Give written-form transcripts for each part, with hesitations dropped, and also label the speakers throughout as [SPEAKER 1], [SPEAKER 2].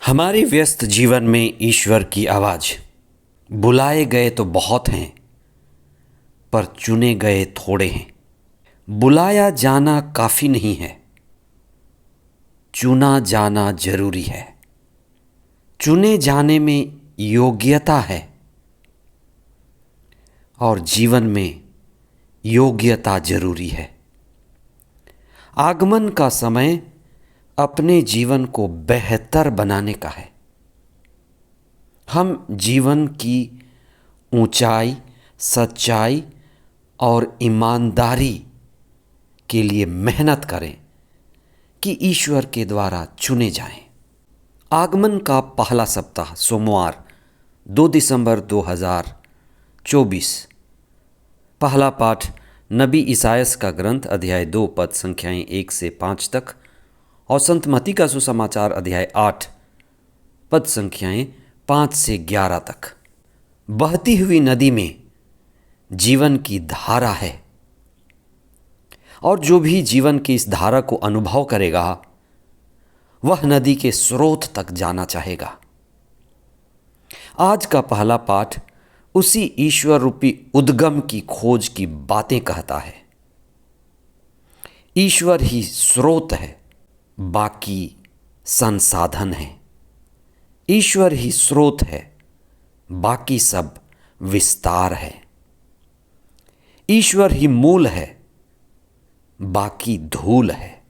[SPEAKER 1] हमारे व्यस्त जीवन में ईश्वर की आवाज़। बुलाए गए तो बहुत हैं, पर चुने गए थोड़े हैं। बुलाया जाना काफ़ी नहीं है, चुना जाना जरूरी है। चुने जाने में योग्यता है और जीवन में योग्यता जरूरी है। आगमन का समय अपने जीवन को बेहतर बनाने का है। हम जीवन की ऊंचाई, सच्चाई और ईमानदारी के लिए मेहनत करें कि ईश्वर के द्वारा चुने जाएं। आगमन का पहला सप्ताह सोमवार 2 दिसंबर 2024। पहला पाठ नबी इसायास का ग्रंथ अध्याय 2 पद संख्याएं 1 से 5 तक और संत मत्ती का सुसमाचार अध्याय 8 पद संख्याएं 5 से 11 तक। बहती हुई नदी में जीवन की धारा है और जो भी जीवन की इस धारा को अनुभव करेगा वह नदी के स्रोत तक जाना चाहेगा। आज का पहला पाठ उसी ईश्वर रूपी उद्गम की खोज की बातें कहता है। ईश्वर ही स्रोत है, बाकी संसाधन है। ईश्वर ही स्रोत है, बाकी सब विस्तार है। ईश्वर ही मूल है, बाकी धूल है।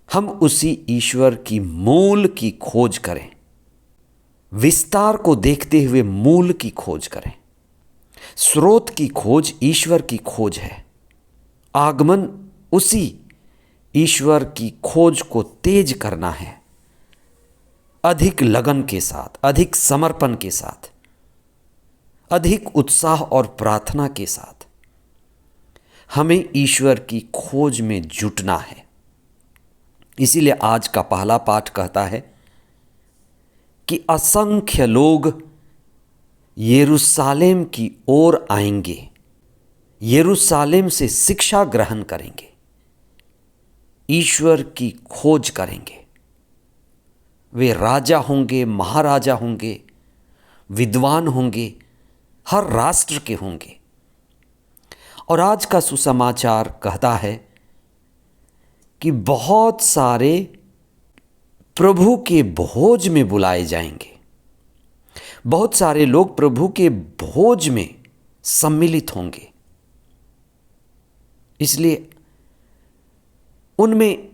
[SPEAKER 1] हम उसी ईश्वर की मूल की खोज करें, विस्तार को देखते हुए मूल की खोज करें। स्रोत की खोज ईश्वर की खोज है। आगमन उसी ईश्वर की खोज को तेज करना है, अधिक लगन के साथ, अधिक समर्पण के साथ, अधिक उत्साह और प्रार्थना के साथ हमें ईश्वर की खोज में जुटना है। इसीलिए आज का पहला पाठ कहता है कि असंख्य लोग यरूशलेम की ओर आएंगे, यरूशलेम से शिक्षा ग्रहण करेंगे, ईश्वर की खोज करेंगे। वे राजा होंगे, महाराजा होंगे, विद्वान होंगे, हर राष्ट्र के होंगे। और आज का सुसमाचार कहता है कि बहुत सारे प्रभु के भोज में बुलाए जाएंगे। बहुत सारे लोग प्रभु के भोज में सम्मिलित होंगे। इसलिए उनमें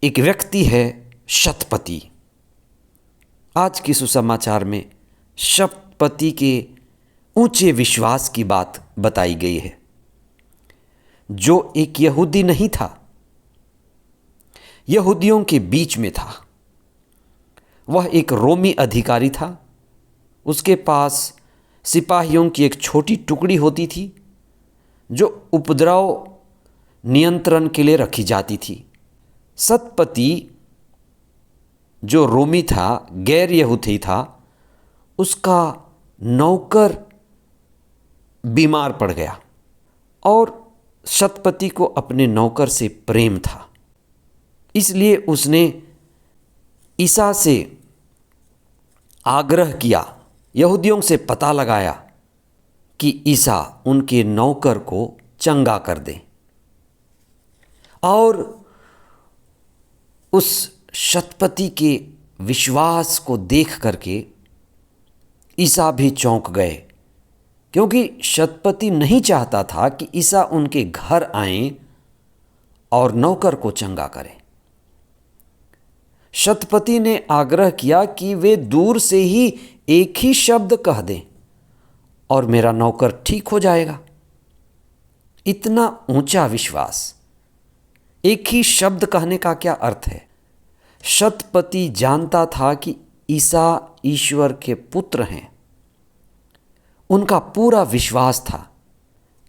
[SPEAKER 1] एक व्यक्ति है शतपति। आज की सुसमाचार में शतपति के ऊंचे विश्वास की बात बताई गई है, जो एक यहूदी नहीं था, यहूदियों के बीच में था। वह एक रोमी अधिकारी था। उसके पास सिपाहियों की एक छोटी टुकड़ी होती थी जो उपद्रव नियंत्रण के लिए रखी जाती थी। शतपति जो रोमी था, गैर यहूदी था, उसका नौकर बीमार पड़ गया और शतपति को अपने नौकर से प्रेम था। इसलिए उसने ईसा से आग्रह किया, यहूदियों से पता लगाया कि ईसा उनके नौकर को चंगा कर दे। और उस शतपति के विश्वास को देख करके ईसा भी चौंक गए, क्योंकि शतपति नहीं चाहता था कि ईसा उनके घर आए और नौकर को चंगा करें। शतपति ने आग्रह किया कि वे दूर से ही एक ही शब्द कह दें और मेरा नौकर ठीक हो जाएगा। इतना ऊंचा विश्वास। एक ही शब्द कहने का क्या अर्थ है? शतपति जानता था कि ईसा ईश्वर के पुत्र हैं। उनका पूरा विश्वास था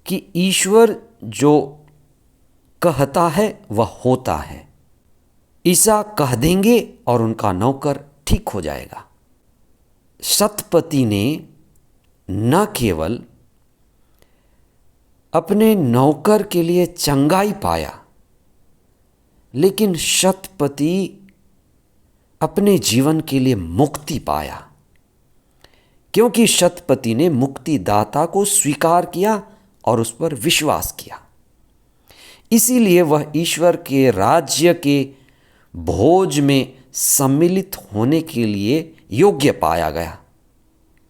[SPEAKER 1] कि ईश्वर जो कहता है वह होता है। ईसा कह देंगे और उनका नौकर ठीक हो जाएगा। शतपति ने न केवल अपने नौकर के लिए चंगाई पाया, लेकिन शतपति अपने जीवन के लिए मुक्ति पाया, क्योंकि शतपति ने मुक्तिदाता को स्वीकार किया और उस पर विश्वास किया। इसीलिए वह ईश्वर के राज्य के भोज में सम्मिलित होने के लिए योग्य पाया गया,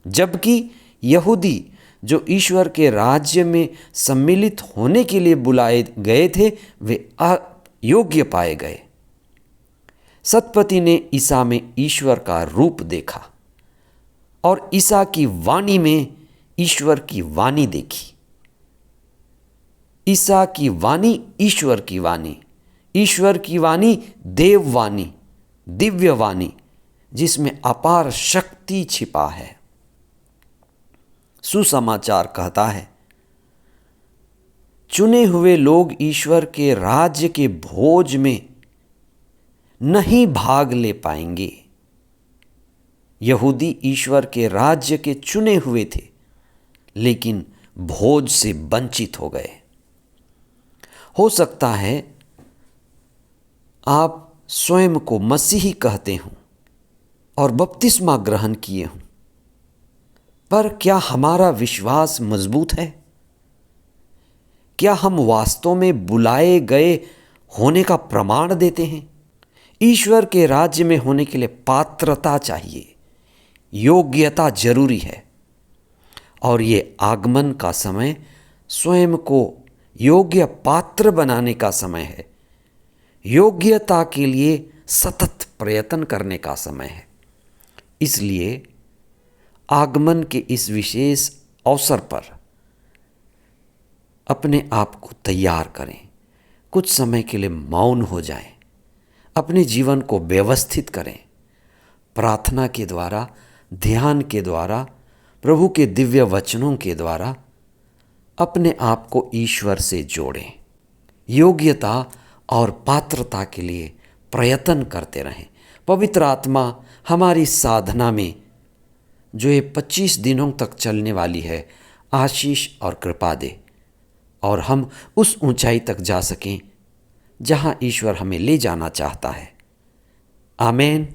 [SPEAKER 1] जबकि यहूदी जो ईश्वर के राज्य में सम्मिलित होने के लिए बुलाए गए थे वे अयोग्य पाए गए। शतपति ने ईसा में ईश्वर का रूप देखा और ईसा की वाणी में ईश्वर की वाणी देखी। ईसा की वाणी ईश्वर की वाणी, ईश्वर की वाणी देववाणी, दिव्य वाणी, जिसमें अपार शक्ति छिपा है। सुसमाचार कहता है, चुने हुए लोग ईश्वर के राज्य के भोज में नहीं भाग ले पाएंगे। यहूदी ईश्वर के राज्य के चुने हुए थे, लेकिन भोज से वंचित हो गए। हो सकता है आप स्वयं को मसीही कहते हों और बपतिस्मा ग्रहण किए हों, पर क्या हमारा विश्वास मजबूत है? क्या हम वास्तव में बुलाए गए होने का प्रमाण देते हैं? ईश्वर के राज्य में होने के लिए पात्रता चाहिए, योग्यता जरूरी है, और ये आगमन का समय स्वयं को योग्य पात्र बनाने का समय है। योग्यता के लिए सतत प्रयत्न करने का समय है। इसलिए आगमन के इस विशेष अवसर पर अपने आप को तैयार करें। कुछ समय के लिए मौन हो जाएं, अपने जीवन को व्यवस्थित करें, प्रार्थना के द्वारा, ध्यान के द्वारा, प्रभु के दिव्य वचनों के द्वारा अपने आप को ईश्वर से जोड़ें। योग्यता और पात्रता के लिए प्रयत्न करते रहें। पवित्र आत्मा हमारी साधना में जो ये 25 दिनों तक चलने वाली है, आशीष और कृपा दे, और हम उस ऊंचाई तक जा सकें जहां ईश्वर हमें ले जाना चाहता है। आमीन।